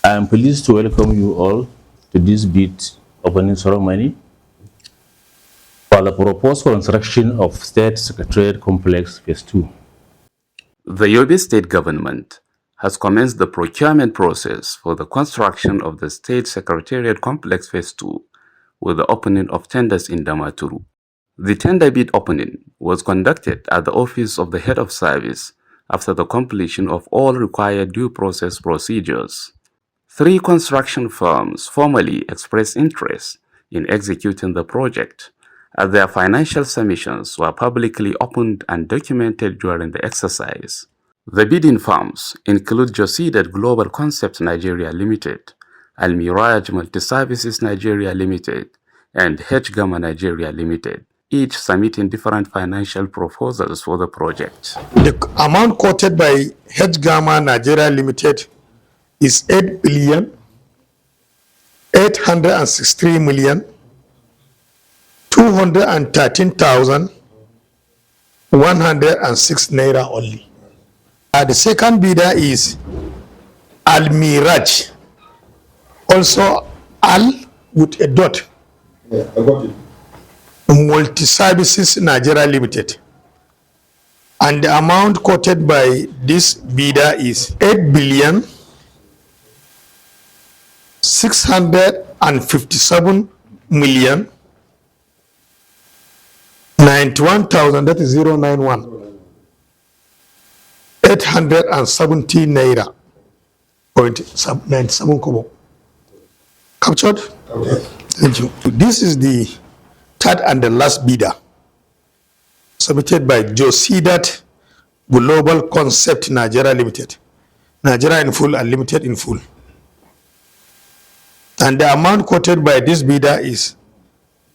I am pleased to welcome you all to this bid opening ceremony for the proposed construction of State Secretariat Complex Phase 2. The Yobe state government has commenced the procurement process for the construction of the State Secretariat Complex Phase 2 with the opening of tenders in Damaturu. The tender bid opening was conducted at the office of the head of service after the completion of all required due process procedures. 3 construction firms formally expressed interest in executing the project, as their financial submissions were publicly opened and documented during the exercise. The bidding firms include Josidat Global Concept Nigeria Limited, Almiraj Multi-Services Nigeria Limited, and H-Gamma Nigeria Limited, each submitting different financial proposals for the project. The amount quoted by H-Gamma Nigeria Limited is 8,863,213,106 naira only. The second bidder is Almiraj, also Al with a dot. Yeah, I got it. Multi-Services Nigeria Limited, and the amount quoted by this bidder is 8,657,091,000, that is 091 870 naira 0.97 kobo. Captured? Okay. Thank you. This is the third and the last bidder, submitted by Josidat Global Concept Nigeria Limited, Nigeria in full and Limited in full. And the amount quoted by this bidder is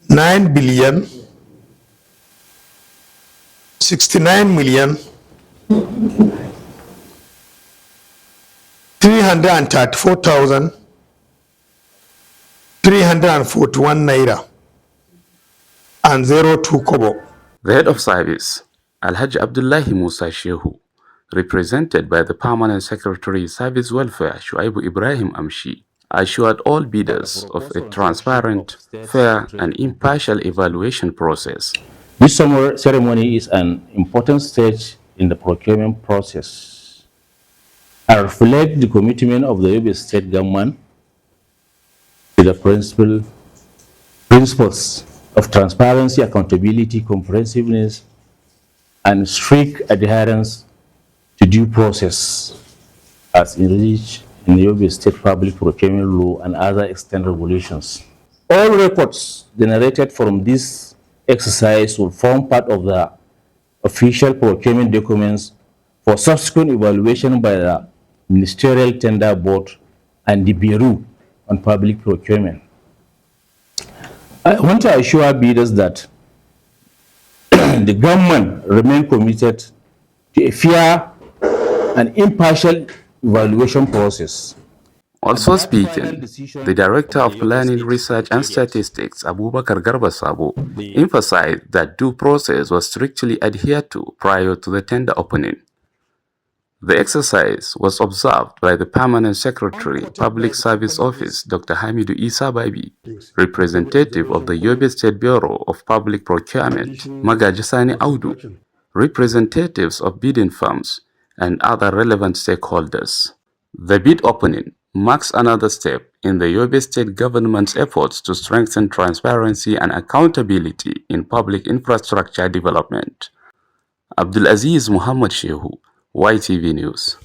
9,069,334,341 naira and 02 kobo. The head of service, Alhaji Abdullahi Musa Shehu, represented by the Permanent Secretary Service Welfare Shuaibu Ibrahim Amshi, assured all bidders of a transparent, fair and impartial evaluation process. This ceremony is an important stage in the procurement process. I reflect the commitment of the Yobe state government to the principles of transparency, accountability, comprehensiveness, and strict adherence to due process as enriched in the Yobe State Public Procurement Law and other extant regulations. All records generated from this exercise will form part of the official procurement documents for subsequent evaluation by the Ministerial Tender Board and the Bureau on Public Procurement. I want to assure bidders that the government remains committed to a fair and impartial evaluation process. Also speaking, the Director of Planning, Research and Statistics, Abubakar Garba Sabo, emphasized that due process was strictly adhered to prior to the tender opening. The exercise was observed by the Permanent Secretary, Public Service Office, Dr. Hamidu Isa Babi, representative of the Yobe State Bureau of Public Procurement, Magajisani Audu, representatives of bidding firms, and other relevant stakeholders. The bid opening marks another step in the Yobe State government's efforts to strengthen transparency and accountability in public infrastructure development. Abdulaziz Muhammad Shehu, YTV News.